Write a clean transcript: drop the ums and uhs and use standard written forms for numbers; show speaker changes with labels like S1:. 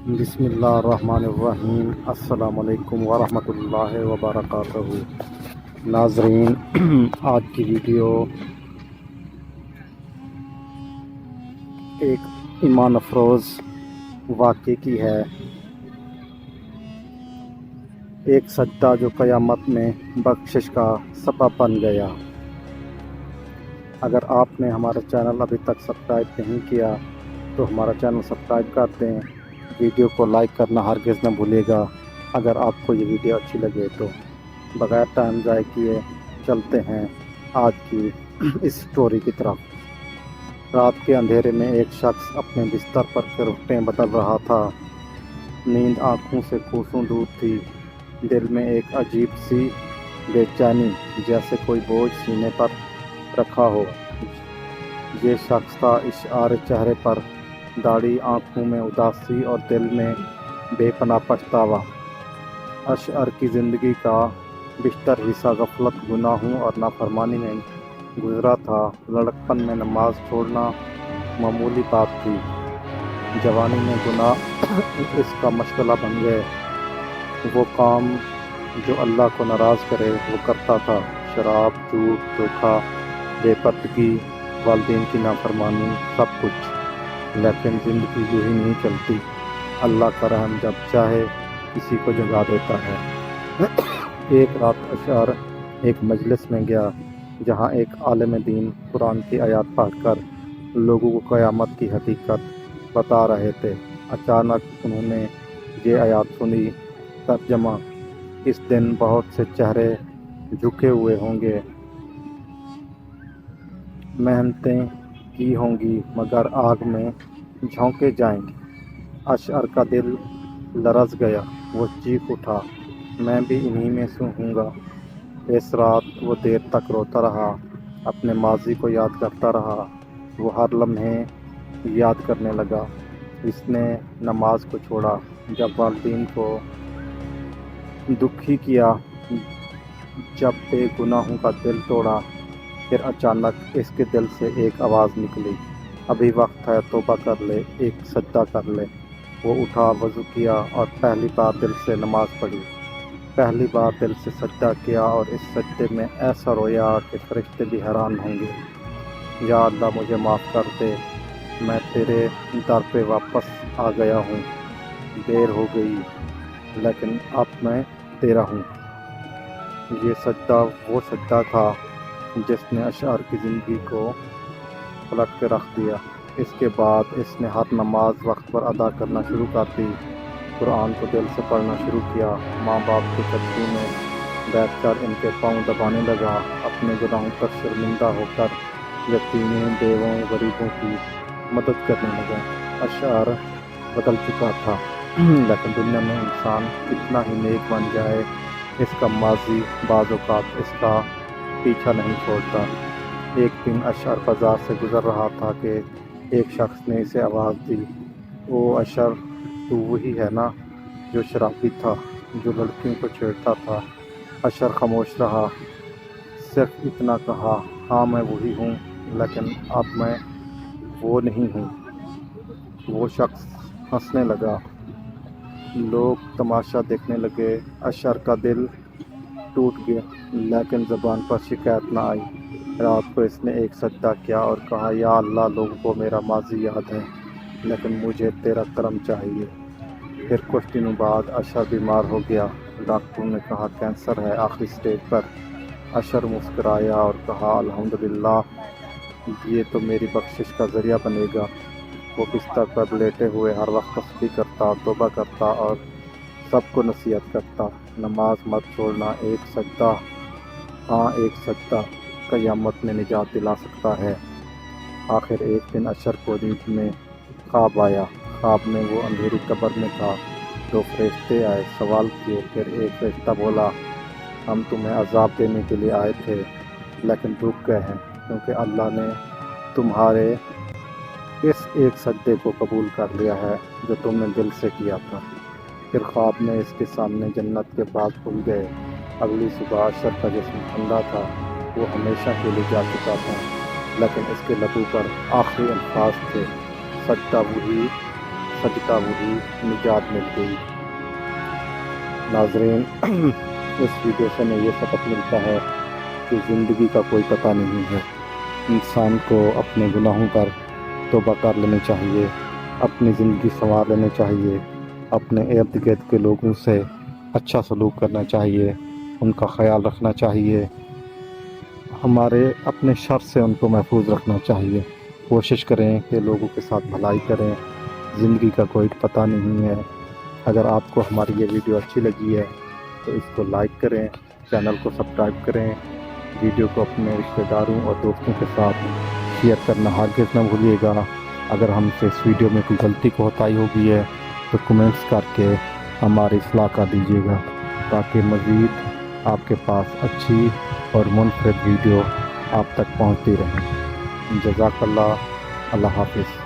S1: بسم اللہ الرحمن الرحیم۔ السلام علیکم ورحمۃ اللہ وبرکاتہ۔ ناظرین، آج کی ویڈیو ایک ایمان افروز واقعے کی ہے۔ ایک سجدہ جو قیامت میں بخشش کا سبب بن گیا۔ اگر آپ نے ہمارا چینل ابھی تک سبسکرائب نہیں کیا تو ہمارا چینل سبسکرائب کر دیں۔ ویڈیو کو لائک کرنا ہرگز نہ بھولے گا۔ اگر آپ کو یہ ویڈیو اچھی لگے تو بغیر ٹائم ضائع کیے چلتے ہیں آج کی اس سٹوری کی طرف۔ رات کے اندھیرے میں ایک شخص اپنے بستر پر کروٹیں بدل رہا تھا۔ نیند آنکھوں سے کوسوں دور تھی۔ دل میں ایک عجیب سی بے چینی، جیسے کوئی بوجھ سینے پر رکھا ہو۔ یہ شخص تھا اشعار چہرے پر داڑھی، آنکھوں میں اداسی اور دل میں بے پناہ پچھتاوا۔ اشعر کی زندگی کا بیشتر حصہ غفلت، گناہوں اور نافرمانی میں گزرا تھا۔ لڑکپن میں نماز چھوڑنا معمولی بات تھی۔ جوانی میں گناہ اس کا مشغلہ بن گئے۔ وہ کام جو اللہ کو ناراض کرے وہ کرتا تھا: شراب، جھوٹ، دھوکہ، بے پردگی، والدین کی نافرمانی، سب کچھ۔ لیکن زندگی یوں ہی نہیں چلتی۔ اللہ کا رحم جب چاہے کسی کو جگا دیتا ہے۔ ایک رات اشعر ایک مجلس میں گیا جہاں ایک عالم دین قرآن کی آیات پڑھ کر لوگوں کو قیامت کی حقیقت بتا رہے تھے۔ اچانک انہوں نے یہ آیات سنی۔ ترجمہ: اس دن بہت سے چہرے جھکے ہوئے ہوں گے، محنتیں کی ہوں گی مگر آگ میں جھونکے جائیں گے۔ اشعر کا دل لرز گیا۔ وہ چیخ اٹھا، میں بھی انہی میں سے ہوں گا۔ اس رات وہ دیر تک روتا رہا، اپنے ماضی کو یاد کرتا رہا۔ وہ ہر لمحے یاد کرنے لگا۔ اس نے نماز کو چھوڑا، جب والدین کو دکھی کیا، جب بے گناہوں کا دل توڑا۔ پھر اچانک اس کے دل سے ایک آواز نکلی، ابھی وقت ہے، توبہ کر لے، ایک سجدہ کر لے۔ وہ اٹھا، وضو کیا اور پہلی بار دل سے نماز پڑھی۔ پہلی بار دل سے سجدہ کیا اور اس سجدے میں ایسا رویا کہ فرشتے بھی حیران ہوں گے۔ یا اللہ، مجھے معاف کر دے، میں تیرے در پہ واپس آ گیا ہوں۔ دیر ہو گئی لیکن اب میں تیرا ہوں۔ یہ سجدہ وہ سجدہ تھا جس نے اشعر کی زندگی کو پلٹ کے رکھ دیا۔ اس کے بعد اس نے ہر نماز وقت پر ادا کرنا شروع کر دی، قرآن کو دل سے پڑھنا شروع کیا، ماں باپ کے قدموں میں بیٹھ کر ان کے پاؤں دبانے لگا، اپنے گناہوں پر شرمندہ ہو کر یتیموں، بیووں، غریبوں کی مدد کرنے لگا۔ اشعر بدل چکا تھا، لیکن دنیا میں انسان کتنا ہی نیک بن جائے، اس کا ماضی بعض اوقات اس کا پیچھا نہیں چھوڑتا۔ ایک دن اشعر بازار سے گزر رہا تھا کہ ایک شخص نے اسے آواز دی، او اشعر، تو وہی ہے نا جو شرابی تھا، جو لڑکیوں کو چھیڑتا تھا؟ اشعر خاموش رہا، صرف اتنا کہا، ہاں میں وہی ہوں، لیکن اب میں وہ نہیں ہوں۔ وہ شخص ہنسنے لگا، لوگ تماشا دیکھنے لگے۔ اشعر کا دل ٹوٹ گیا لیکن زبان پر شکایت نہ آئی۔ رات کو اس نے ایک سجدہ کیا اور کہا، یا اللہ، لوگوں کو میرا ماضی یاد ہے لیکن مجھے تیرا کرم چاہیے۔ پھر کچھ دنوں بعد اشعر بیمار ہو گیا۔ ڈاکٹروں نے کہا کینسر ہے، آخری سٹیج پر۔ اشعر مسکرایا اور کہا، الحمدللہ، یہ تو میری بخشش کا ذریعہ بنے گا۔ وہ بستر پر لیٹے ہوئے ہر وقت تسبیح کرتا، توبہ کرتا اور سب کو نصیحت کرتا، نماز مت چھوڑنا، ایک سجدہ، ہاں ایک سجدہ قیامت میں نجات دلا سکتا ہے۔ آخر ایک دن اشعر کو نیند میں خواب آیا۔ خواب میں وہ اندھیری قبر میں تھا۔ دو فرشتے آئے، سوال کیے۔ پھر ایک فرشتہ بولا، ہم تمہیں عذاب دینے کے لیے آئے تھے لیکن رک گئے ہیں کیونکہ اللہ نے تمہارے اس ایک سجدے کو قبول کر لیا ہے جو تم نے دل سے کیا تھا۔ پھر خواب میں اس کے سامنے جنت کے باغ کھل گئے۔ اگلی صبح اشعر کا جسم ٹھنڈا تھا، وہ ہمیشہ کے لیے جا چکا تھا، لیکن اس کے لبوں پر آخری الفاظ تھے، سجدہ وہی سجدہ ہوئی، نجات مل گئی۔ ناظرین، اس ویڈیو سے ہمیں یہ سبق ملتا ہے کہ زندگی کا کوئی پتہ نہیں ہے۔ انسان کو اپنے گناہوں پر توبہ کر لینے چاہیے، اپنی زندگی سنوار لینے چاہیے، اپنے ارد گرد کے لوگوں سے اچھا سلوک کرنا چاہیے، ان کا خیال رکھنا چاہیے، ہمارے اپنے شر سے ان کو محفوظ رکھنا چاہیے۔ کوشش کریں کہ لوگوں کے ساتھ بھلائی کریں، زندگی کا کوئی پتہ نہیں ہے۔ اگر آپ کو ہماری یہ ویڈیو اچھی لگی ہے تو اس کو لائک کریں، چینل کو سبسکرائب کریں، ویڈیو کو اپنے رشتہ داروں اور دوستوں کے ساتھ شیئر کرنا ہرگز نہ بھولیے گا۔ اگر ہم سے اس ویڈیو میں کوئی غلطی کوتاہی ہو گئی ہے تو کمنٹس کر کے ہماری اصلاح کر دیجیے گا، تاکہ مزید آپ کے پاس اچھی اور منفرد ویڈیو آپ تک پہنچتی رہیں۔ جزاک اللہ، اللہ حافظ۔